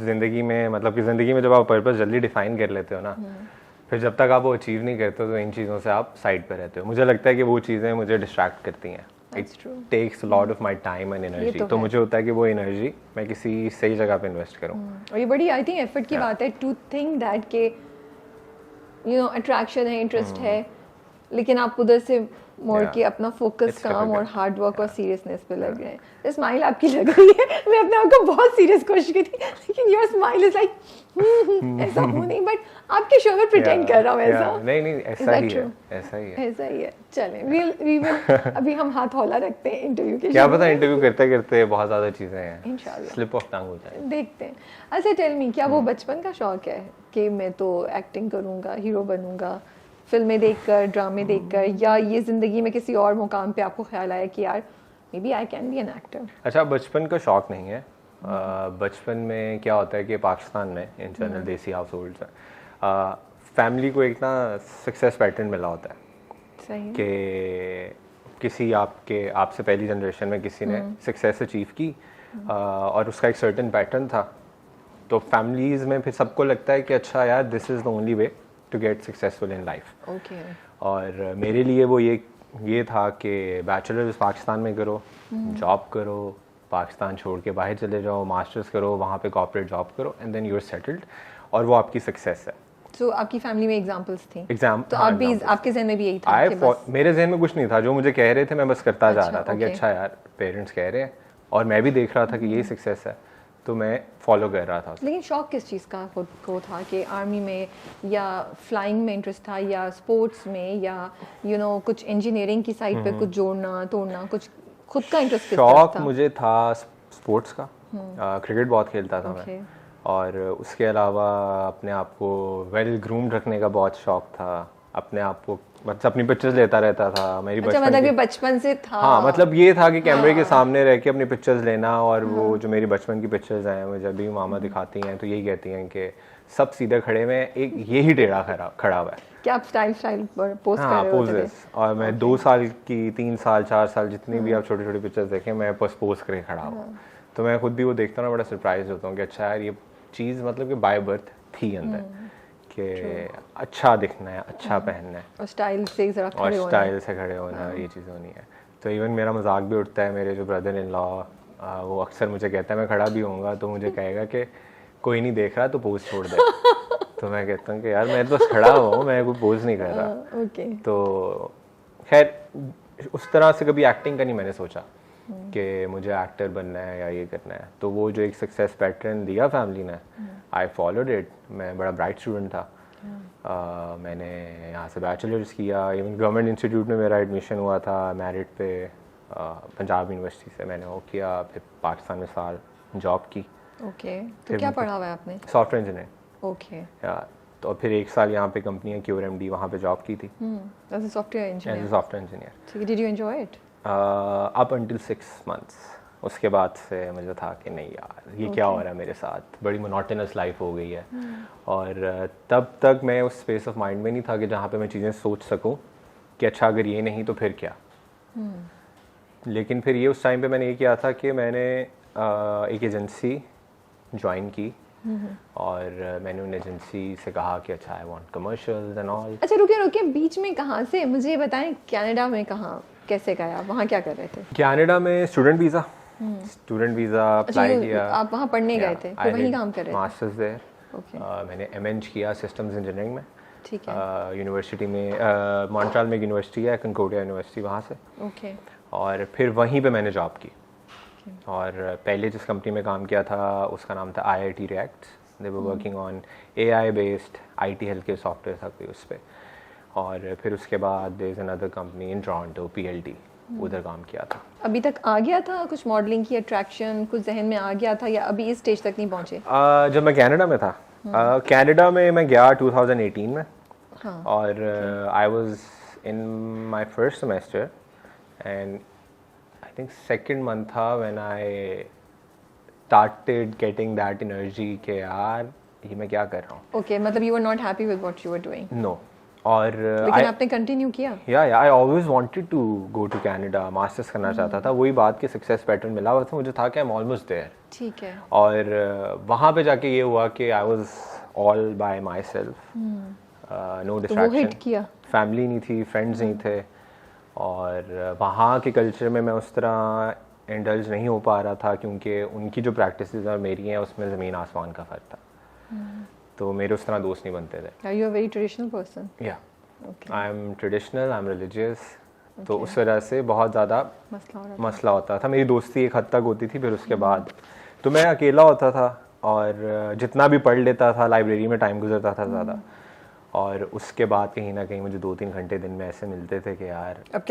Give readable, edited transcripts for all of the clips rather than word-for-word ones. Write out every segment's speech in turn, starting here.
ज़िंदगी में मतलब कि ज़िंदगी में जब आप पर्पस जल्दी डिफाइन कर लेते हो ना, फिर जब तक आप वो अचीव नहीं करते हो तो इन चीज़ों से आप साइड पे रहते हो। मुझे लगता है कि वो चीज़ें मुझे डिस्ट्रैक्ट करती हैं। It takes lot of my time and energy, तो मुझे होता है कि वो एनर्जी मैं किसी सही जगह पे इन्वेस्ट करूँ। और ये बड़ी आई थिंक एफर्ट की बात है टू थिंक दैट के अट्रैक्शन है, इंटरेस्ट है, लेकिन आप उधर से मोड़ के अपना फोकस काम और हार्ड वर्क और सीरियसनेस पे लग गए हैं। स्माइल आपकी लग रही है, मैं अपने आप को बहुत सीरियस कोशिश की थी, लेकिन योर स्माइल इज लाइक ऐसा हो नहीं, बट आपके शो में प्रिटेंड कर रहा हूँ ऐसा। नहीं ऐसा ही है, ऐसा ही है। चलें, वी विल अभी हम हाथ हौला रखते हैं इंटरव्यू के। क्या पता इंटरव्यू करते करते बहुत ज़्यादा चीज़ें हैं, इंशाल्लाह स्लिप ऑफ टंग हो जाए, देखते हैं। अच्छा टेल मी, क्या वो बचपन का शौक है कि मैं तो एक्टिंग करूँगा, हीरो बनूँगा, फिल्में देखकर, ड्रामे देखकर, या ये ज़िंदगी में किसी और मुकाम पे आपको ख्याल आया कि यार may be I can be an actor? अच्छा, बचपन का शौक नहीं है। बचपन में क्या होता है कि पाकिस्तान में इन जनरल देसी हाउस होल्ड्स में फैमिली को एक ना सक्सेस पैटर्न मिला होता है। सही कि किसी आपसे पहली जनरेशन में किसी ने सक्सेस अचीव की और उसका एक सर्टेन पैटर्न था, तो फैमिलीज़ में फिर सबको लगता है कि अच्छा यार this is the only way to get successful in life. Okay. और मेरे लिए वो ये था कि बैचलर्स पाकिस्तान में करो, जॉब करो, पाकिस्तान छोड़ के बाहर चले जाओ, मास्टर्स करो, वहाँ पे कॉर्पोरेट जॉब करो and then you are settled, और वो आपकी सक्सेस है। तो आपकी फैमिली में एग्जांपल्स थी? तो हाँ, आप भी, आपके जहन में भी यही था कि बस? मेरे जहन में कुछ नहीं था, जो मुझे कह रहे थे मैं बस करता जा रहा था कि अच्छा यार पेरेंट्स कह रहे हैं, और मैं भी देख रहा था कि यही सक्सेस है, तो मैं फॉलो कर रहा था। लेकिन शौक किस चीज़ का खुद को था, कि आर्मी में या फ्लाइंग में इंटरेस्ट था, या स्पोर्ट्स में, या कुछ इंजीनियरिंग की साइड पे कुछ जोड़ना तोड़ना, कुछ खुद का इंटरेस्ट किस तरफ था? शौक मुझे था स्पोर्ट्स का, क्रिकेट बहुत खेलता था मैं, और उसके अलावा अपने आप को वेल ग्रूम्ड रखने का बहुत शौक था। अपने आप को मतलब अपनी पिक्चर्स लेता रहता था। मेरी बचपन से था। हाँ, मतलब ये था कि कैमरे के सामने रह के अपनी पिक्चर्स लेना, और वो जो मेरी बचपन की पिक्चर्स हैं मुझे जब भी मामा दिखाती हैं तो यही कहती हैं कि सब सीधे खड़े में, एक ये ही टेढ़ा खड़ा हुआ है। क्या आप स्टाइल पोस्ट कर रहे होते थे? और मैं 2 साल की, 3 साल, 4 साल, जितनी भी आप छोटी छोटी पिक्चर्स देखें, मैं पोज करके खड़ा हुआ। तो मैं खुद भी वो देखता हूँ ना, बड़ा सरप्राइज होता हूँ कि अच्छा यार ये चीज़ मतलब कि बाय बर्थ थी अंदर, कि अच्छा दिखना है, अच्छा पहनना है, और स्टाइल से खड़े होना, ये चीज़ होनी है। तो इवन मेरा मजाक भी उठता है, मेरे जो ब्रदर इन लॉ वो अक्सर मुझे कहता है, मैं खड़ा भी होऊंगा तो मुझे कहेगा कि कोई नहीं देख रहा तो पोज छोड़ दे। तो मैं कहता हूँ कि यार मैं तो बस खड़ा हुआ हूँ, मैं कोई पोज नहीं कर रहा। तो खैर उस तरह से कभी एक्टिंग का नहीं मैंने सोचा कि मुझे एक्टर बनना है या ये करना है। तो वो जो एक सक्सेस पैटर्न दिया फैमिली ने, आई फॉलोड इट। मैं बड़ा ब्राइट स्टूडेंट था। मैंने यहाँ से बैचलर्स किया, इवन गवर्नमेंट इंस्टीट्यूट में मेरा एडमिशन हुआ था मेरिट पे, पंजाब यूनिवर्सिटी से मैंने वो किया। फिर पाकिस्तान में साल जॉब की। ओके, तो क्या पढ़ा हुआ है आपने? Software engineer. ओके। तो फिर 1 साल यहाँ पे कंपनी है QRMD, वहाँ पे जॉब की थी एज अ सॉफ्टवेयर इंजीनियर। ठीक है, did you enjoy it? Up until 6 months. उसके बाद से मुझे था कि नहीं यार ये क्या हो रहा है मेरे साथ, बड़ी मोनोटोनस लाइफ हो गई है। और तब तक मैं उस स्पेस ऑफ माइंड में नहीं था कि जहाँ पे मैं चीज़ें सोच सकूँ कि अच्छा अगर ये नहीं तो फिर क्या। लेकिन फिर ये उस टाइम पे मैंने ये किया था कि मैंने एक एजेंसी ज्वाइन की, और मैंने उन एजेंसी से कहा कि अच्छा I want commercials and all. अच्छा रुकिए, बीच में कहाँ से, मुझे बताएं, कनाडा में कहाँ कैसे गया, वहाँ क्या कर रहे थे? कनाडा में स्टूडेंट वीज़ा अप्लाई किया। आप वहाँ पढ़ने गए थे, फिर वहीं काम कर रहे थे? Masters there. मैंने MNG किया सिस्टम्स इंजीनियरिंग में। ठीक है। यूनिवर्सिटी में मॉन्ट्रियल में यूनिवर्सिटी है, कंकोडिया यूनिवर्सिटी, वहाँ से। ओके। और फिर वहीं पे मैंने जॉब की। और पहले जिस कंपनी में काम किया था उसका नाम था IIT React। They were working on AI based IT health care software था कोई उस पर। और फिर उसके बाद there is another company in Toronto, PLT, उधर काम किया था। अभी तक आ गया था कुछ मॉडलिंग की अट्रैक्शन, कुछ जहन में आ गया था, या अभी इस स्टेज तक नहीं पहुंचे? जब मैं कनाडा में था, कनाडा में मैं गया 2018 में। और I was in my first semester and I think second month था when I started getting that energy कि यार ये मैं क्या कर रहा हूँ। ओके, मतलब you were not happy with what you were doing? No, और लेकिन आपने कंटिन्यू किया? या I always wanted to go to Canada, masters करना चाहता था। वही बात के सक्सेस पैटर्न मिला हुआ था मुझे, था कि आई एम ऑलमोस्ट देयर। ठीक है। और वहाँ पे जाके ये हुआ कि I was all by myself, no distraction, family नहीं थी, फ्रेंड्स नहीं थे, और वहाँ के कल्चर में मैं उस तरह इंडल्ज नहीं हो पा रहा था क्योंकि उनकी जो प्रैक्टिसेस और मेरी हैं उसमें ज़मीन आसमान का फ़र्क था। तो मेरे उस तरह दोस्त नहीं बनते थे। Are you a very traditional person? या Okay. I am traditional, I am religious, तो उस वजह से बहुत ज़्यादा मसला होता था। मेरी दोस्ती एक हद तक होती थी, फिर उसके बाद तो मैं अकेला होता था और जितना भी पढ़ लेता था, लाइब्रेरी में टाइम गुजरता था ज़्यादा, और उसके बाद कहीं ना कहीं मुझे 2-3 घंटे दिन में ऐसे मिलते थे कि यार अब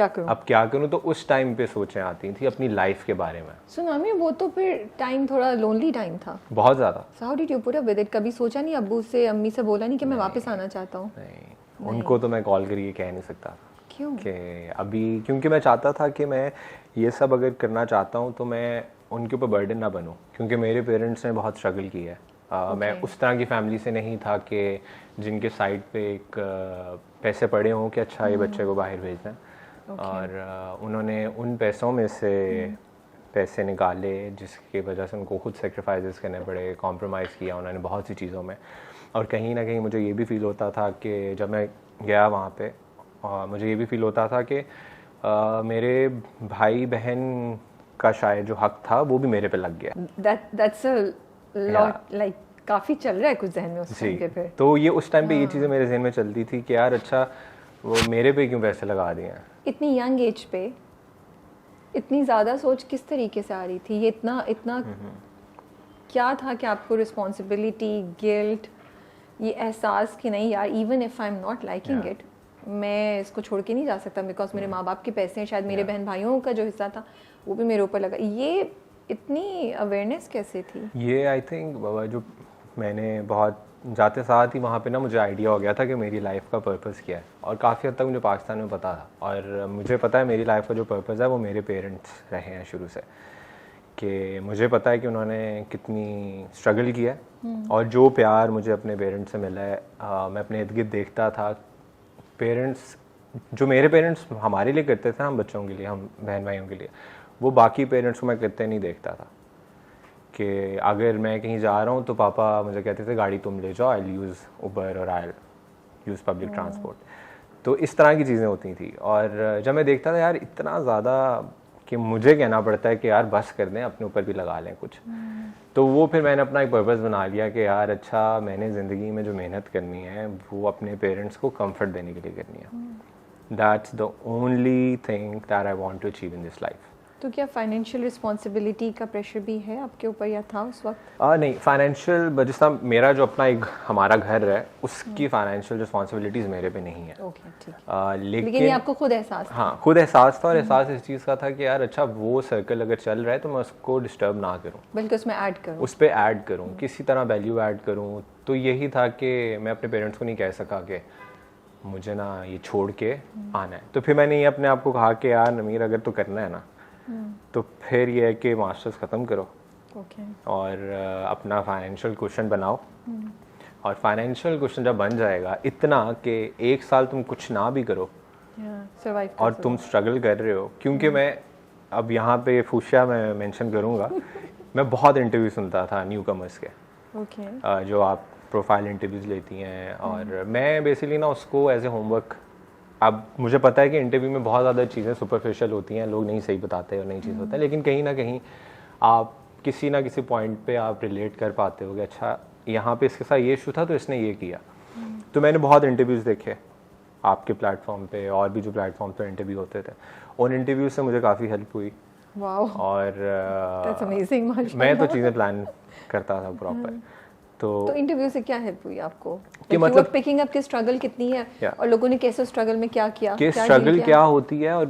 क्या करूं। तो उस टाइम पे सोचें आती थी अपनी लाइफ के बारे में। सुनामी, वो तो फिर टाइम थोड़ा लोनली टाइम था बहुत ज़्यादा। So how did you put up with it? कभी सोचा नहीं, अब्बू से अम्मी से बोला नहीं कि मैं वापस आना चाहता हूँ? नहीं, उनको तो मैं कॉल करके कह नहीं सकता। क्यों? कि अभी क्योंकि मैं चाहता था कि मैं ये सब अगर करना चाहता हूँ तो मैं उनके ऊपर बर्डन ना बनूँ, क्योंकि मेरे पेरेंट्स ने बहुत स्ट्रगल किया है। मैं उस तरह की फैमिली से नहीं था कि जिनके साइड पे एक पैसे पड़े हों कि अच्छा ये बच्चे को बाहर भेजना है, और उन्होंने उन पैसों में से पैसे निकाले जिसकी वजह से उनको खुद सेक्रीफाइसेस करने पड़े, कॉम्प्रोमाइज़ किया उन्होंने बहुत सी चीज़ों में। और कहीं ना कहीं मुझे ये भी फील होता था कि जब मैं गया वहाँ पे, मुझे ये भी फील होता था कि मेरे भाई बहन का शायद जो हक था वो भी मेरे पे लग गया। That's a lot, like काफ़ी चल रहा है कुछ जहन में उस टाइम पे फिर। तो ये उस टाइम पे ये चीज़ें मेरे जहन में चलती थी कि यार अच्छा वो मेरे पे क्यों पैसे लगा दिए हैं। इतनी यंग एज पे इतनी ज़्यादा सोच किस तरीके से आ रही थी? ये इतना क्या था कि आपको रिस्पॉन्सिबिलिटी, गिल्ट, ये एहसास कि नहीं यार, even if I am not liking it, मैं इसको छोड़ के नहीं जा सकता बिकॉज मेरे माँ बाप के पैसे हैं, शायद मेरे बहन भाइयों का जो हिस्सा था वो भी मेरे ऊपर लगा। ये इतनी अवेयरनेस कैसे थी? ये आई थिंक बाबा जो मैंने बहुत जाते साथ ही वहाँ पे ना मुझे आइडिया हो गया था कि मेरी लाइफ का पर्पस क्या है, और काफ़ी हद तक मुझे पाकिस्तान में पता था, और मुझे पता है मेरी लाइफ का जो पर्पस है वो मेरे पेरेंट्स रहे हैं शुरू से, कि मुझे पता है कि उन्होंने कितनी स्ट्रगल किया है, और जो प्यार मुझे अपने पेरेंट्स से मिला है, मैं अपने इर्द गिर्द देखता था पेरेंट्स, जो मेरे पेरेंट्स हमारे लिए करते थे, हम बच्चों के लिए, हम बहन भाइयों के लिए, वो बाकी पेरेंट्स को मैं करते नहीं देखता था। कि अगर मैं कहीं जा रहा हूँ तो पापा मुझे कहते थे गाड़ी तुम ले जाओ, आई यूज़ उबर और आई यूज़ पब्लिक ट्रांसपोर्ट। तो इस तरह की चीज़ें होती थी, और जब मैं देखता था यार इतना ज़्यादा कि मुझे कहना पड़ता है कि यार बस कर दें, अपने ऊपर भी लगा लें कुछ, तो वो फिर मैंने अपना एक पर्पस बना लिया कि यार अच्छा मैंने ज़िंदगी में जो मेहनत करनी है वो अपने पेरेंट्स को कंफर्ट देने के लिए करनी है। That's the only thing that I want to achieve in this life. तो क्या फाइनेंशियल रिस्पॉन्सिबिलिटी का प्रेशर भी है आपके ऊपर या था उस वक्त? नहीं, फाइनेंशियल जिस तरह मेरा जो अपना एक हमारा घर है उसकी फाइनेंशियल रिस्पॉन्सिबिलिटीज़ मेरे पे नहीं है। ओके, ठीक। लेकिन ये लेकिन आपको खुद एहसास था? हाँ, खुद एहसास था, और एहसास इस चीज़ का था कि यार अच्छा वो सर्कल अगर चल रहा है तो मैं उसको डिस्टर्ब ना करूँ, बल्कि उसमें ऐड करूँ, उस पर ऐड करूँ, किसी तरह वैल्यू ऐड करूँ। तो यही था कि मैं अपने पेरेंट्स को नहीं कह सका कि मुझे ना ये छोड़ के आना है। तो फिर मैंने ये अपने आप को कहा कि यार नमीर अगर तो करना है ना तो फिर ये है कि मास्टर्स ख़त्म करो, और अपना फाइनेंशियल क्वेश्चन बनाओ, और फाइनेंशियल क्वेश्चन जब बन जाएगा इतना कि 1 साल तुम कुछ ना भी करो और तुम स्ट्रगल कर रहे हो, क्योंकि मैं अब यहाँ पे फूशिया मैं मेंशन करूँगा मैं बहुत इंटरव्यू सुनता था न्यू कमर्स के, जो आप प्रोफाइल इंटरव्यूज़ लेती हैं, और मैं बेसिकली ना उसको एज ए होमवर्क, अब मुझे पता है कि इंटरव्यू में बहुत ज़्यादा चीज़ें सुपरफिशियल होती हैं, लोग नहीं सही बताते और नई चीज़ होता है, लेकिन कहीं ना कहीं आप किसी ना किसी पॉइंट पे आप रिलेट कर पाते हो कि अच्छा यहाँ पे इसके साथ ये इशू था तो इसने ये किया। तो मैंने बहुत इंटरव्यूज़ देखे आपके प्लेटफॉर्म पे और भी जो प्लेटफॉर्म पे इंटरव्यू होते थे, उन इंटरव्यू से मुझे काफ़ी हेल्प हुई। और मैं तो चीज़ें प्लान करता था प्रॉपर। तो इंटरव्यू से क्या हेल्प हुई आपको कि मतलब पिकिंग अप की स्ट्रगल कितनी है और लोगों ने कैसे स्ट्रगल में क्या किया, स्ट्रगल क्या होती है और